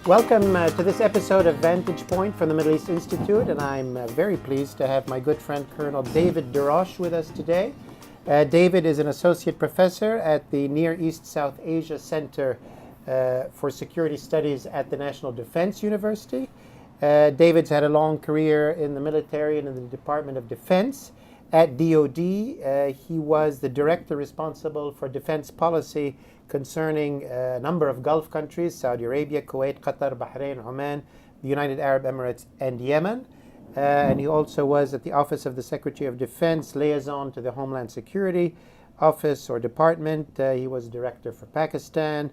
Welcome to this episode of VantagePoint from the Middle East Institute, and I'm very pleased to have my good friend Colonel David Roches with us today. David is an associate professor at the Near East South Asia Center for Security Studies at the National Defense University. David's had a long career in the military and in the Department of Defense. At DoD, he was the director responsible for defense policy concerning a number of Gulf countries: Saudi Arabia, Kuwait, Qatar, Bahrain, Oman, the United Arab Emirates, and Yemen. And he also was at the Office of the Secretary of Defense, liaison to the Homeland Security Office or Department. He was director for Pakistan.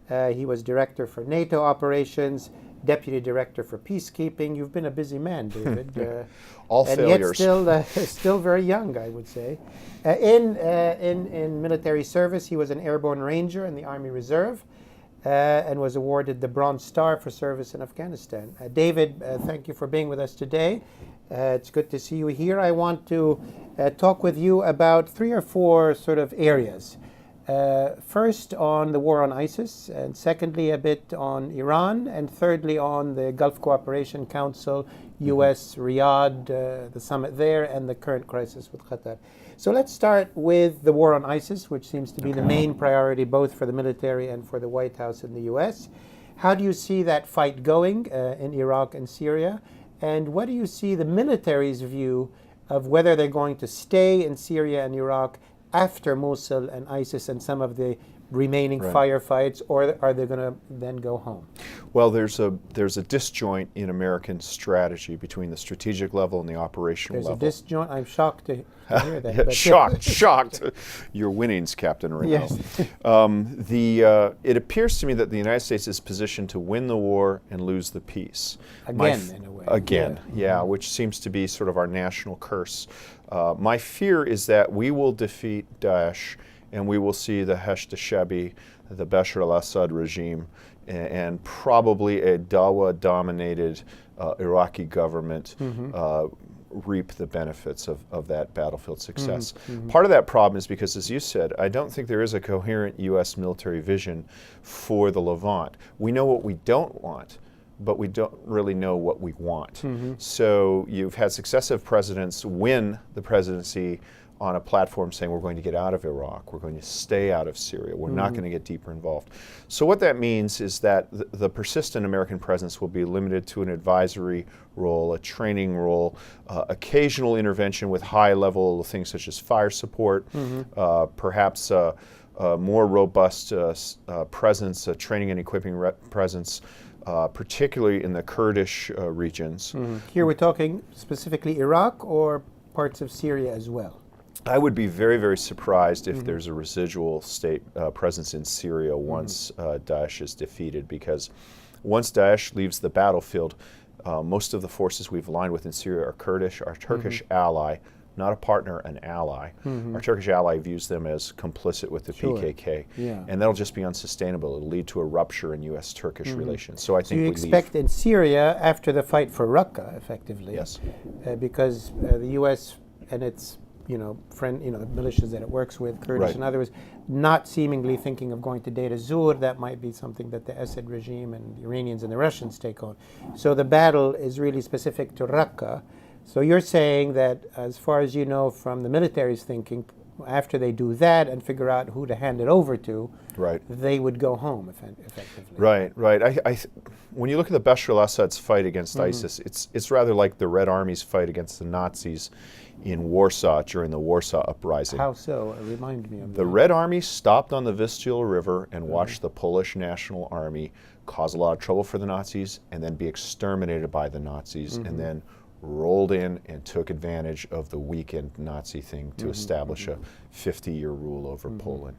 He was director for NATO operations, deputy director for peacekeeping. You've been a busy man, David. All and failures. Yet still very young, I would say. In military service, he was an airborne ranger in the Army Reserve and was awarded the Bronze Star for service in Afghanistan. David, thank you for being with us today. It's good to see you here. I want to talk with you about 3 or 4 sort of areas. First on the war on ISIS, and secondly a bit on Iran, and thirdly on the Gulf Cooperation Council, U.S., Riyadh, the summit there, and the current crisis with Qatar. So let's start with the war on ISIS, which seems to be the main priority both for the military and for the White House in the U.S. How do you see that fight going in Iraq and Syria? And what do you see the military's view of whether they're going to stay in Syria and Iraq after Mosul and ISIS and some of the remaining firefights, or are they going to then go home? Well, there's a disjoint in American strategy between the strategic level and the operational level. There's a disjoint. I'm shocked to hear that. But shocked. Your winnings, Captain Renault. Yes. It appears to me that the United States is positioned to win the war and lose the peace. Again, in a way. Again, which seems to be sort of our national curse. My fear is that we will defeat Daesh and we will see the Hashd al-Shabi, the Bashar al-Assad regime, and probably a Dawa-dominated Iraqi government reap the benefits of that battlefield success. Part of that problem is because, as you said, I don't think there is a coherent U.S. military vision for the Levant. We know what we don't want, but we don't really know what we want. So you've had successive presidents win the presidency on a platform saying we're going to get out of Iraq, we're going to stay out of Syria, we're not going to get deeper involved. So what that means is that the persistent American presence will be limited to an advisory role, a training role, occasional intervention with high-level things such as fire support, perhaps a more robust presence, a training and equipping presence, particularly in the Kurdish regions. Here we're talking specifically Iraq or parts of Syria as well? I would be very, very surprised if there's a residual state presence in Syria once Daesh is defeated, because once Daesh leaves the battlefield, most of the forces we've aligned with in Syria are Kurdish, our Turkish ally, not a partner, an ally. Our Turkish ally views them as complicit with the PKK, and that'll just be unsustainable. It'll lead to a rupture in U.S.-Turkish relations. So I think you expect in Syria, after the fight for Raqqa, effectively, yes, because the U.S. and its the militias that it works with, Kurdish and others, not seemingly thinking of going to Deir ez-Zor. That might be something that the Assad regime and the Iranians and the Russians take on. So the battle is really specific to Raqqa. So you're saying that, as far as you know from the military's thinking, after they do that and figure out who to hand it over to, they would go home effectively. Right. When you look at the Bashar al-Assad's fight against ISIS, it's rather like the Red Army's fight against the Nazis in Warsaw during the Warsaw Uprising. How so? Remind me of the Red Army stopped on the Vistula River and watched the Polish National Army cause a lot of trouble for the Nazis and then be exterminated by the Nazis, and then rolled in and took advantage of the weakened Nazi thing to establish a 50-year rule over Poland.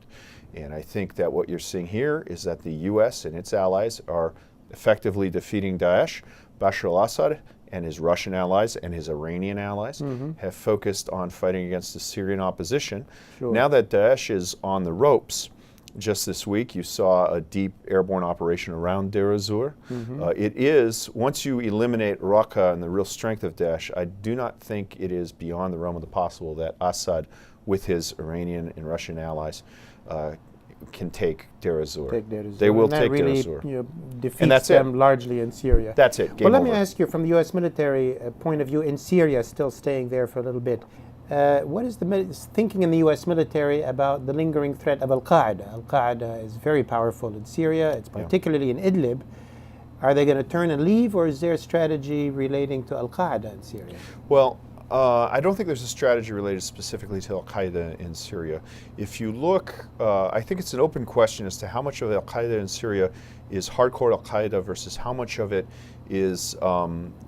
And I think that what you're seeing here is that the U.S. and its allies are effectively defeating Daesh. Bashar al-Assad and his Russian allies and his Iranian allies have focused on fighting against the Syrian opposition. Now that Daesh is on the ropes, just this week you saw a deep airborne operation around Deir ez-Zor. It is, once you eliminate Raqqa and the real strength of Daesh, I do not think it is beyond the realm of the possible that Assad, with his Iranian and Russian allies, can take Deir ez-Zor. They will take Deir ez-Zor. defeats them largely in Syria. That's it. Game well, let over. me ask you, from the U.S. military point of view, in Syria, still staying there for a little bit, what is the thinking in the U.S. military about the lingering threat of Al-Qaeda? Al-Qaeda is very powerful in Syria. It's particularly in Idlib. Are they going to turn and leave, or is there a strategy relating to Al-Qaeda in Syria? Well, I don't think there's a strategy related specifically to Al-Qaeda in Syria. If you look, I think it's an open question as to how much of Al-Qaeda in Syria is hardcore Al-Qaeda versus how much of it is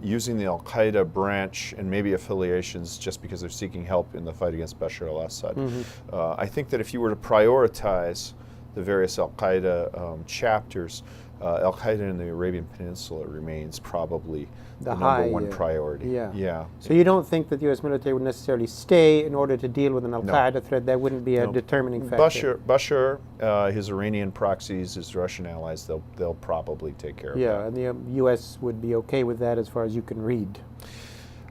using the Al-Qaeda branch and maybe affiliations just because they're seeking help in the fight against Bashar al-Assad. I think that if you were to prioritize the various Al-Qaeda chapters, Al-Qaeda in the Arabian Peninsula remains probably the number one priority. Yeah. So you don't think that the U.S. military would necessarily stay in order to deal with an Al-Qaeda threat? That wouldn't be a determining factor? Bashar, his Iranian proxies, his Russian allies, they'll probably take care of that. Yeah, and the U.S. would be okay with that as far as you can read.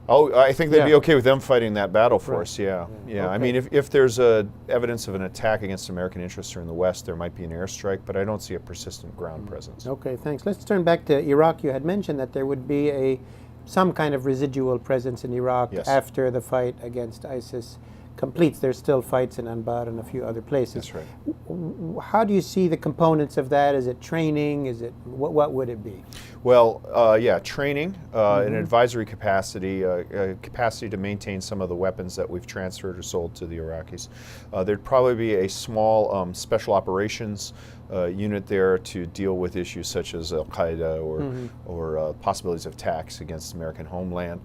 Oh, I think they'd be okay with them fighting that battle for us, yeah. Okay. I mean, if there's evidence of an attack against American interests or in the West, there might be an airstrike, but I don't see a persistent ground presence. Okay, thanks. Let's turn back to Iraq. You had mentioned that there would be some kind of residual presence in Iraq after the fight against ISIS completes. There's still fights in Anbar and a few other places. That's right. How do you see the components of that? Is it training? Is it what would it be? Well, training, an advisory capacity, capacity to maintain some of the weapons that we've transferred or sold to the Iraqis. There'd probably be a small special operations unit there to deal with issues such as Al-Qaeda or possibilities of attacks against American homeland.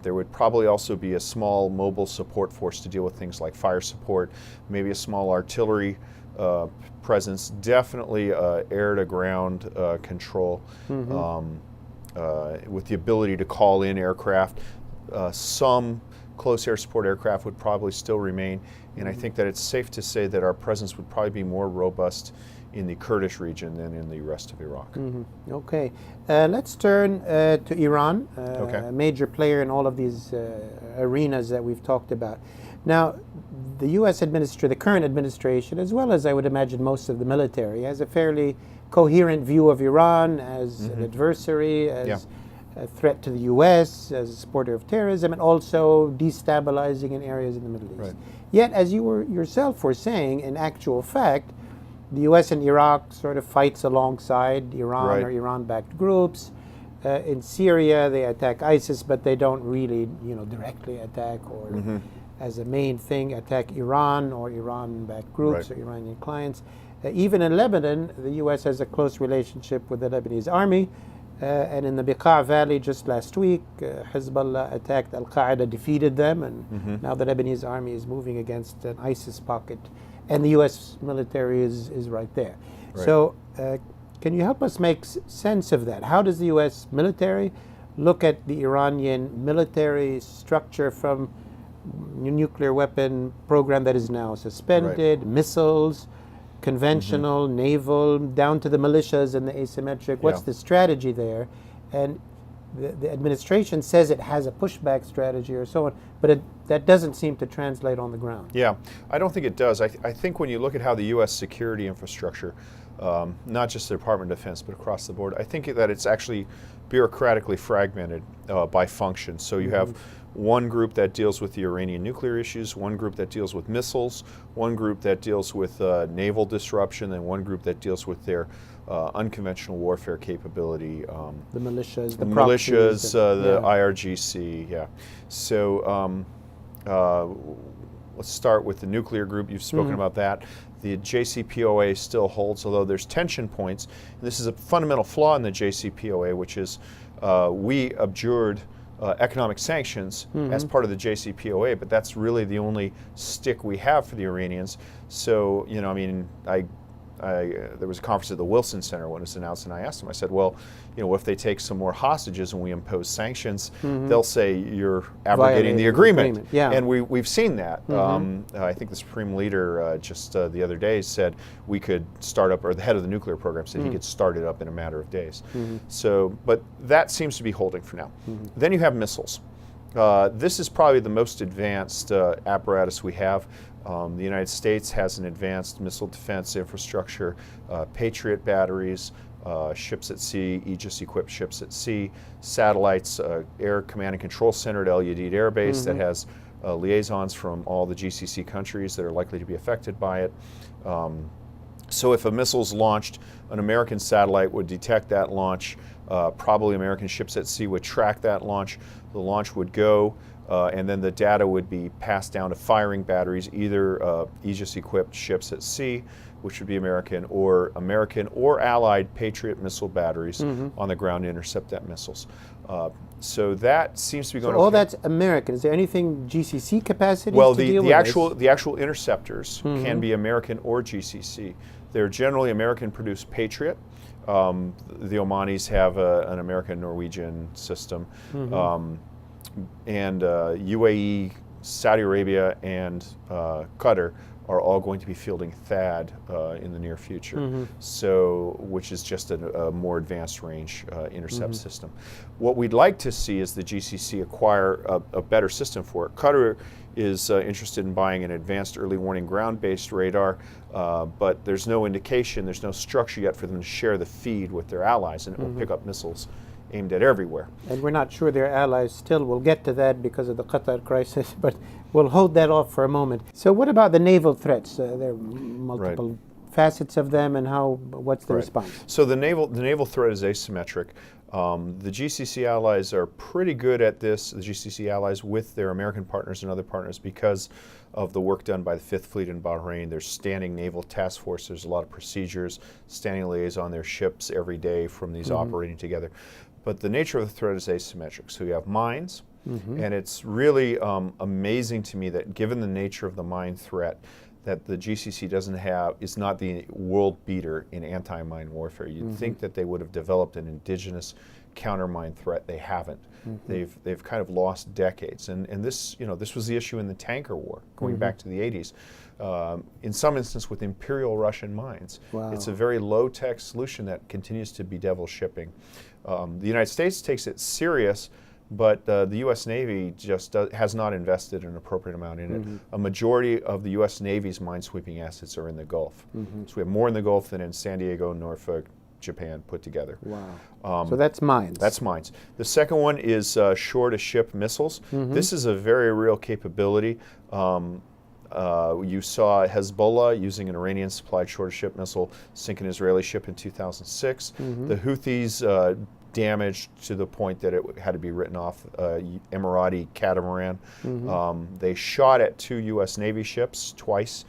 There would probably also be a small mobile support force to deal with things like fire support, maybe a small artillery presence, definitely air-to-ground control with the ability to call in aircraft. Some close air support aircraft would probably still remain, and I think that it's safe to say that our presence would probably be more robust in the Kurdish region than in the rest of Iraq. Okay. Let's turn to Iran, a major player in all of these arenas that we've talked about. Now, the U.S. the current administration, as well as I would imagine most of the military, has a fairly coherent view of Iran as an adversary, as a threat to the U.S., as a supporter of terrorism, and also destabilizing in areas in the Middle East. Right. Yet, as you yourself were saying, in actual fact, the U.S. and Iraq sort of fights alongside Iran or Iran-backed groups. In Syria, they attack ISIS, but they don't really, directly attack or, as a main thing, attack Iran or Iran-backed groups or Iranian clients. Even in Lebanon, the U.S. has a close relationship with the Lebanese army. And in the Beqa Valley just last week, Hezbollah attacked Al-Qaeda, defeated them, and now the Lebanese army is moving against an ISIS pocket. And the U.S. military is right there. Right. So can you help us make sense of that? How does the U.S. military look at the Iranian military structure from nuclear weapon program that is now suspended, missiles, conventional, naval, down to the militias and the asymmetric? What's the strategy there? And the administration says it has a pushback strategy or so on, but that doesn't seem to translate on the ground. Yeah, I don't think it does. I think when you look at how the U.S. security infrastructure, not just the Department of Defense, but across the board, I think that it's actually bureaucratically fragmented by function. So you have one group that deals with the Iranian nuclear issues, one group that deals with missiles, one group that deals with naval disruption, and one group that deals with their unconventional warfare capability. The militias, the IRGC, So let's start with the nuclear group. You've spoken about that. The JCPOA still holds, although there's tension points. And this is a fundamental flaw in the JCPOA, which is we abjured economic sanctions as part of the JCPOA, but that's really the only stick we have for the Iranians. So, there was a conference at the Wilson Center when it was announced, and I asked them, I said, well, if they take some more hostages and we impose sanctions, they'll say you're abrogating the agreement. And we've seen that. I think the Supreme Leader just the other day said we could start up, or the head of the nuclear program said he could start it up in a matter of days. So, but that seems to be holding for now. Then you have missiles. This is probably the most advanced apparatus we have. The United States has an advanced missile defense infrastructure, Patriot batteries, ships at sea, Aegis-equipped ships at sea, satellites, Air Command and Control Center at El Udeid Air Base that has liaisons from all the GCC countries that are likely to be affected by it. So if a missile's launched, an American satellite would detect that launch. Probably American ships at sea would track that launch. The launch would go, and then the data would be passed down to firing batteries, either Aegis-equipped ships at sea, which would be American or allied Patriot missile batteries on the ground to intercept that missiles. So that seems to be going. So all that's American. Is there anything GCC capacity? Well, the actual interceptors can be American or GCC. They're generally American-produced Patriot. The Omanis have an American-Norwegian system, and UAE, Saudi Arabia, and Qatar are all going to be fielding THAAD in the near future, so which is just a more advanced range intercept system. What we'd like to see is the GCC acquire a better system for it. Qatar is interested in buying an advanced early warning ground-based radar, but there's no indication, there's no structure yet for them to share the feed with their allies, and it will pick up missiles aimed at everywhere. And we're not sure their allies still will get to that because of the Qatar crisis, but we'll hold that off for a moment. So what about the naval threats? There are multiple facets of them, and what's the response? So the naval threat is asymmetric. The GCC allies are pretty good at this, the GCC allies with their American partners and other partners, because of the work done by the Fifth Fleet in Bahrain. There's standing naval task force, there's a lot of procedures, standing liaison on their ships every day from these operating together. But the nature of the threat is asymmetric. So you have mines, and it's really amazing to me that given the nature of the mine threat, that the GCC is not the world beater in anti-mine warfare. You'd think that they would have developed an indigenous counter-mine threat. They haven't. They've kind of lost decades. And this, this was the issue in the tanker war, going back to the 80s. In some instance with Imperial Russian mines. Wow. It's a very low-tech solution that continues to bedevil shipping. The United States takes it serious, but the U.S. Navy just has not invested an appropriate amount in it. A majority of the U.S. Navy's minesweeping assets are in the Gulf. So we have more in the Gulf than in San Diego, Norfolk, Japan put together. Wow. So that's mines. That's mines. The second one is shore-to-ship missiles. This is a very real capability. You saw Hezbollah using an Iranian-supplied shore-to-ship missile sink an Israeli ship in 2006. The Houthis damaged to the point that it had to be written off, Emirati catamaran. They shot at 2 U.S. Navy ships twice,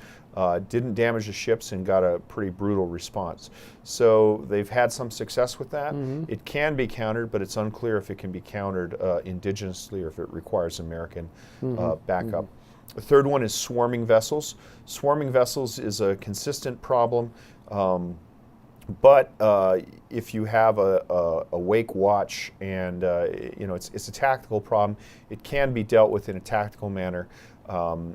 didn't damage the ships, and got a pretty brutal response. So they've had some success with that. It can be countered, but it's unclear if it can be countered indigenously or if it requires American backup. The third one is swarming vessels. Swarming vessels is a consistent problem. But if you have a wake watch and it's a tactical problem, it can be dealt with in a tactical manner.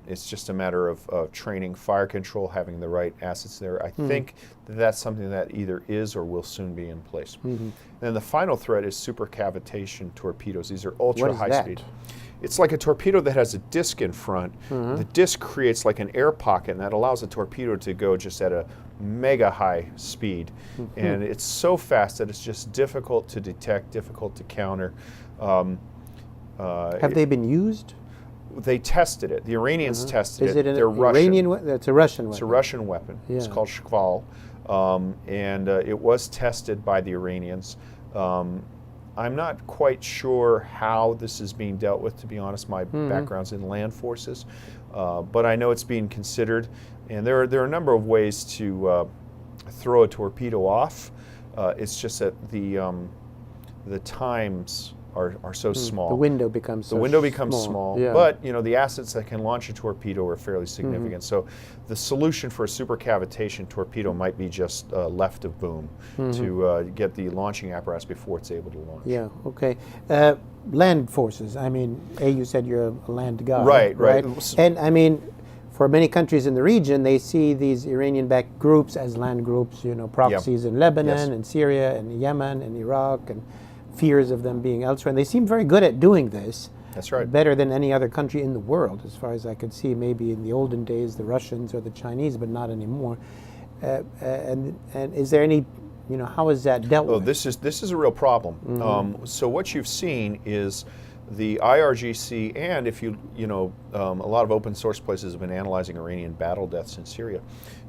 It's just a matter of training, fire control, having the right assets there. I think that's something that either is or will soon be in place. Then the final threat is supercavitation torpedoes. These are ultra high speed. It's like a torpedo that has a disc in front. The disc creates like an air pocket, and that allows the torpedo to go just at a mega high speed. And it's so fast that it's just difficult to detect, difficult to counter. Have they been used? They tested it. The Iranians tested it. Is it an Russian. Iranian weapon? It's a Russian weapon. It's a Russian weapon. It's called Shkval. And it was tested by the Iranians. I'm not quite sure how this is being dealt with, to be honest. My background's in land forces, but I know it's being considered, and there are a number of ways to throw a torpedo off. It's just that the times are so small. The window becomes small. Yeah. But the assets that can launch a torpedo are fairly significant. So the solution for a supercavitation torpedo might be just left of boom to get the launching apparatus before it's able to launch. Yeah. Okay. Land forces. I mean, you said you're a land guy. Right. And I mean, for many countries in the region, they see these Iranian-backed groups as land groups. Proxies in Lebanon and Syria and Yemen and Iraq, and fears of them being elsewhere. And they seem very good at doing this. That's right. Better than any other country in the world, as far as I could see. Maybe in the olden days, the Russians or the Chinese, but not anymore. And is there any how is that dealt Oh, with? this is a real problem. So what you've seen is the IRGC, and if a lot of open source places have been analyzing Iranian battle deaths in Syria.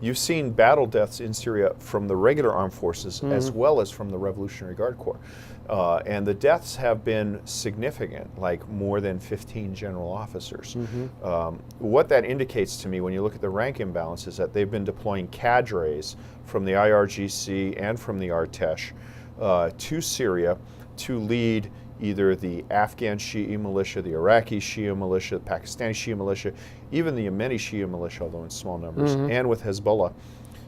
You've seen battle deaths in Syria from the regular armed forces as well as from the Revolutionary Guard Corps. And the deaths have been significant, like more than 15 general officers. What that indicates to me when you look at the rank imbalance is that they've been deploying cadres from the IRGC and from the Artesh to Syria to lead either the Afghan Shia militia, the Iraqi Shia militia, the Pakistani Shia militia, even the Yemeni Shia militia, although in small numbers, and with Hezbollah.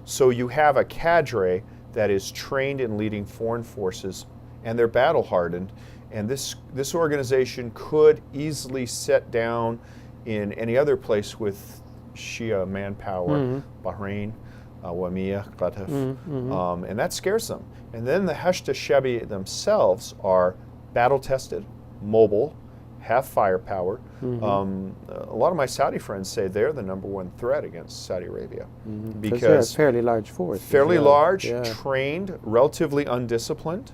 So you have a cadre that is trained in leading foreign forces, and they're battle hardened. And this organization could easily set down in any other place with Shia manpower, Bahrain, Wamia, Qatif, and that scares them. And then the Hashd al-Shabi themselves are battle-tested, mobile, have firepower. A lot of my Saudi friends say they're the #1 threat against Saudi Arabia because they're a fairly large force. Fairly large, trained, relatively undisciplined.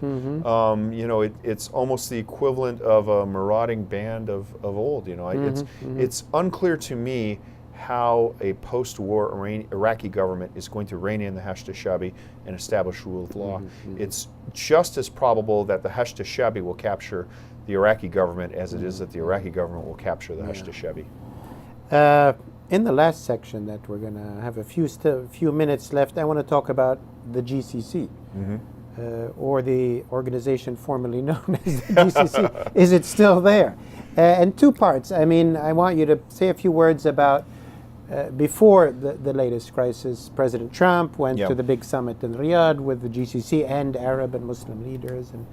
It's almost the equivalent of a marauding band of old. It's unclear to me how a post-war Iraqi government is going to rein in the Hashd al-Shabi and establish rule of law. It's just as probable that the Hashd al-Shabi will capture the Iraqi government as it is that the Iraqi government will capture the Hashd al-Shabi. In the last section that we're going to have a few minutes left, I want to talk about the GCC, or the organization formerly known as the GCC. Is it still there? And two parts. I mean, I want you to say a few words about before the latest crisis. President Trump went to the big summit in Riyadh with the GCC and Arab and Muslim leaders, and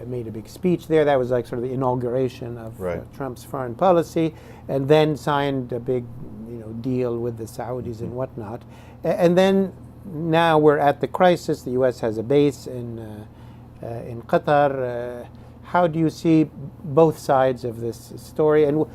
made a big speech there. That was like sort of the inauguration of Trump's foreign policy, and then signed a big deal with the Saudis and whatnot. And then now we're at the crisis. The U.S. has a base in Qatar. How do you see both sides of this story, and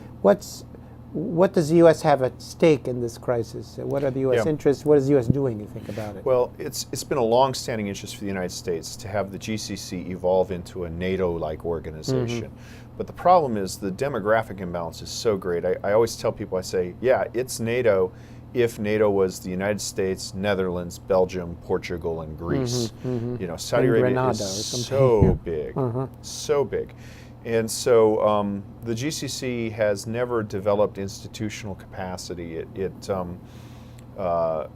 what does the U.S. have at stake in this crisis? What are the U.S. interests? What is the U.S. doing, you think, about it? Well, it's been a long-standing interest for the United States to have the GCC evolve into a NATO-like organization. But the problem is the demographic imbalance is so great. I always tell people, I say, yeah, it's NATO if NATO was the United States, Netherlands, Belgium, Portugal, and Greece. Saudi Arabia is so big, so big. And so the GCC has never developed institutional capacity. The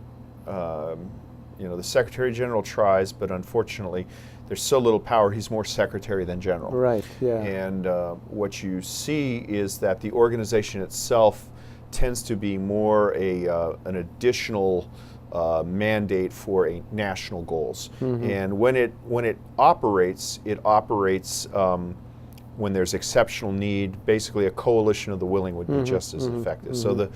Secretary General tries, but unfortunately, there's so little power. He's more secretary than general. Right. Yeah. And what you see is that the organization itself tends to be more an additional mandate for national goals. And when it operates, when there's exceptional need. Basically, a coalition of the willing would be just as effective. So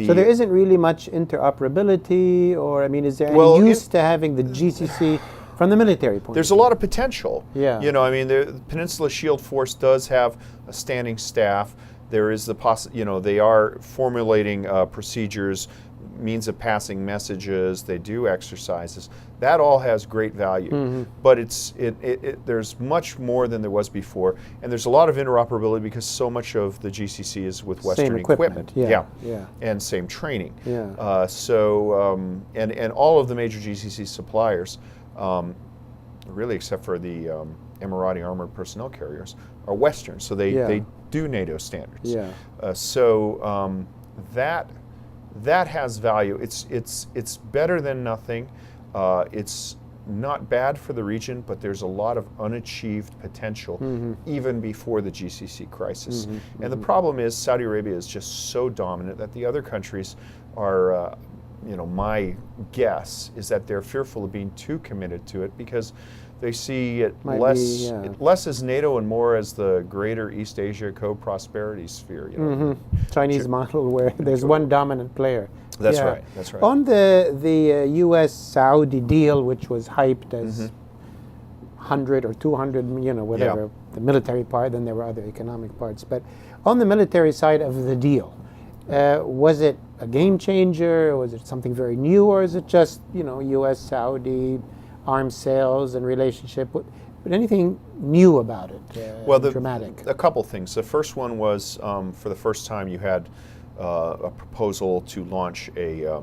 so there isn't really much interoperability, or is there any use to having the GCC from the military point? There's a lot of potential. Yeah. The Peninsula Shield Force does have a standing staff. There is they are formulating procedures, means of passing messages. They do exercises. That all has great value. But there's much more than there was before, and there's a lot of interoperability because so much of the GCC is with Western same equipment. And same training. Yeah. And all of the major GCC suppliers, really except for the Emirati armored personnel carriers, are Western, so they do NATO standards. Yeah. That has value. It's better than nothing. It's not bad for the region, but there's a lot of unachieved potential even before the GCC crisis. And the problem is Saudi Arabia is just so dominant that the other countries are, my guess is that they're fearful of being too committed to it because they see it less as NATO and more as the greater East Asia co-prosperity sphere. Chinese model where there's one dominant player. That's right. That's right. On the U.S.-Saudi deal, which was hyped as 100 or 200, whatever, the military part, then there were other economic parts. But on the military side of the deal, was it a game changer? Was it something very new, or is it just U.S.-Saudi arms sales and relationship, but anything new about it, dramatic? A couple things. The first one was, for the first time, you had a proposal to launch a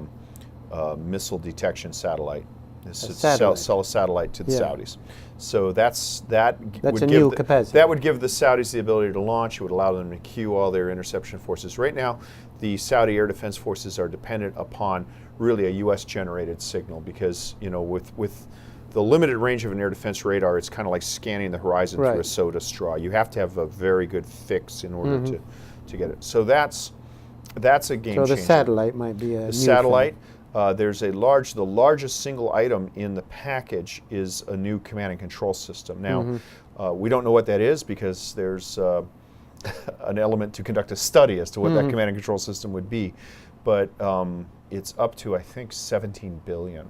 missile detection satellite. Sell a satellite to the Saudis. So that's a new capacity. That would give the Saudis the ability to launch. It would allow them to queue all their interception forces. Right now, the Saudi air defense forces are dependent upon really a U.S. generated signal because with the limited range of an air defense radar, it's kind of like scanning the horizon through a soda straw. You have to have a very good fix in order to get it. So that's a game changer. So the satellite might be a new satellite. There's the largest single item in the package is a new command and control system. Now, we don't know what that is because there's an element to conduct a study as to what that command and control system would be. But it's up to, I think, 17 billion.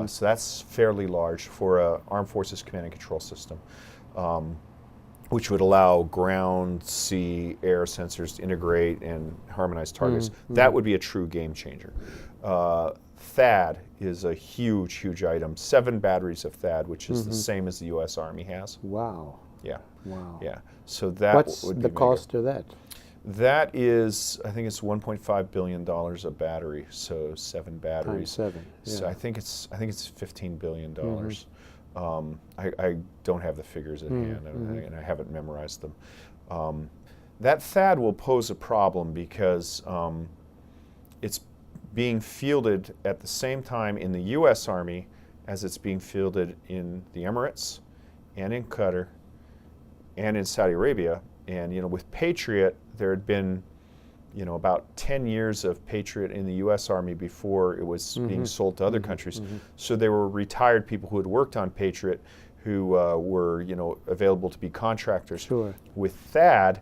So that's fairly large for an armed forces command and control system, which would allow ground, sea, air sensors to integrate and harmonize targets. That would be a true game changer. THAAD is a huge, huge item. 7 batteries of THAAD, which is the same as the U.S. Army has. Wow. Yeah. Wow. Yeah. So that What's would be the cost of that? That is, I think it's $1.5 billion a battery. So 7 batteries. Times 7. Yeah. So I think it's $15 billion. I don't have the figures at hand, and I haven't memorized them. That THAAD will pose a problem because it's being fielded at the same time in the U.S. Army as it's being fielded in the Emirates and in Qatar and in Saudi Arabia. And with Patriot, there had been about 10 years of Patriot in the U.S. Army before it was being sold to other countries. So there were retired people who had worked on Patriot who were available to be contractors. Sure. With THAAD,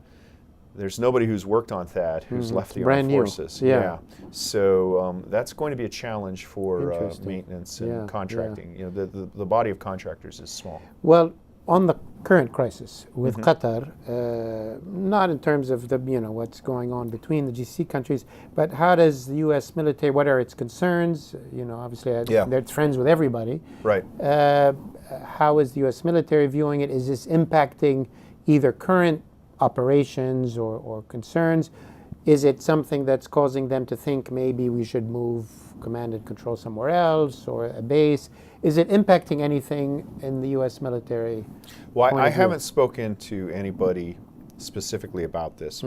there's nobody who's worked on THAAD who's left the armed forces. Yeah. So that's going to be a challenge for maintenance and contracting. The body of contractors is small. Well, on the current crisis with Qatar, not in terms of the what's going on between the G.C.C. countries, but how does the U.S. military, what are its concerns? Obviously, they're friends with everybody. Right. How is the U.S. military viewing it? Is this impacting either current operations or concerns? Is it something that's causing them to think maybe we should move command and control somewhere else or a base? Is it impacting anything in the U.S. military? Well, I haven't spoken to anybody specifically about this,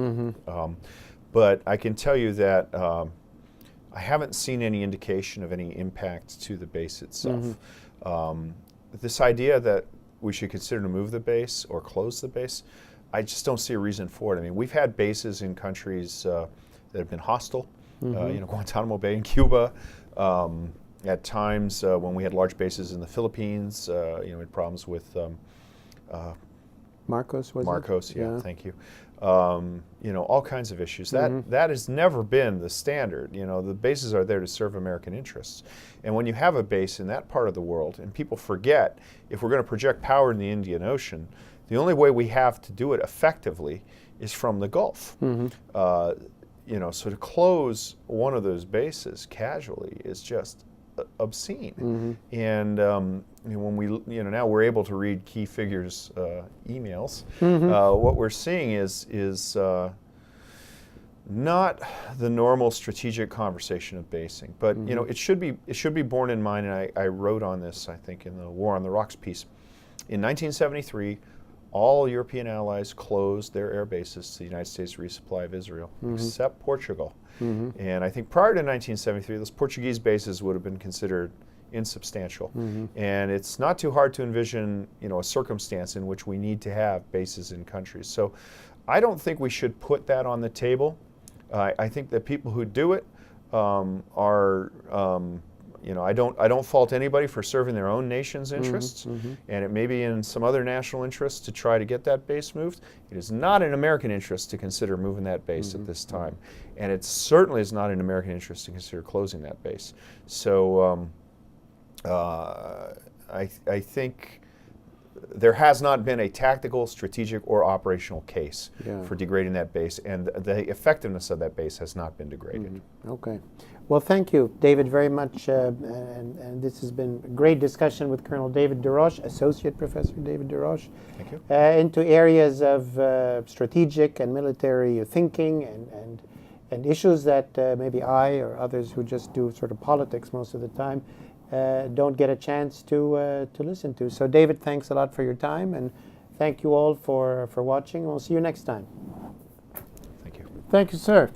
but I can tell you that I haven't seen any indication of any impact to the base itself. This idea that we should consider to move the base or close the base, I just don't see a reason for it. I mean, we've had bases in countries that have been hostile, Guantanamo Bay in Cuba. At times when we had large bases in the Philippines, we had problems with Marcos, was Marcos, it? yeah, thank you. All kinds of issues. That has never been the standard. The bases are there to serve American interests. And when you have a base in that part of the world, and people forget, if we're going to project power in the Indian Ocean, the only way we have to do it effectively is from the Gulf. So to close one of those bases casually is just obscene. And when we, now we're able to read key figures emails, what we're seeing is not the normal strategic conversation of basing, but it should be borne in mind. And I wrote on this, I think, in the War on the Rocks piece. In 1973, all European allies closed their air bases to the United States resupply of Israel, except Portugal. And I think prior to 1973, those Portuguese bases would have been considered insubstantial. And it's not too hard to envision, a circumstance in which we need to have bases in countries. So I don't think we should put that on the table. I think that people who do it are, I don't fault anybody for serving their own nation's interests, and it may be in some other national interests to try to get that base moved. It is not in American interest to consider moving that base at this time, and it certainly is not in American interest to consider closing that base. So I think there has not been a tactical, strategic, or operational case Yeah. for degrading that base, and the effectiveness of that base has not been degraded. Okay. Well, thank you, David, very much. And this has been a great discussion with Colonel David DeRoche, Associate Professor David DeRoche, Thank you. into areas of strategic and military thinking and issues that maybe I or others who just do sort of politics most of the time don't get a chance to listen to. So, David, thanks a lot for your time, and thank you all for watching. We'll see you next time. Thank you. Thank you, sir.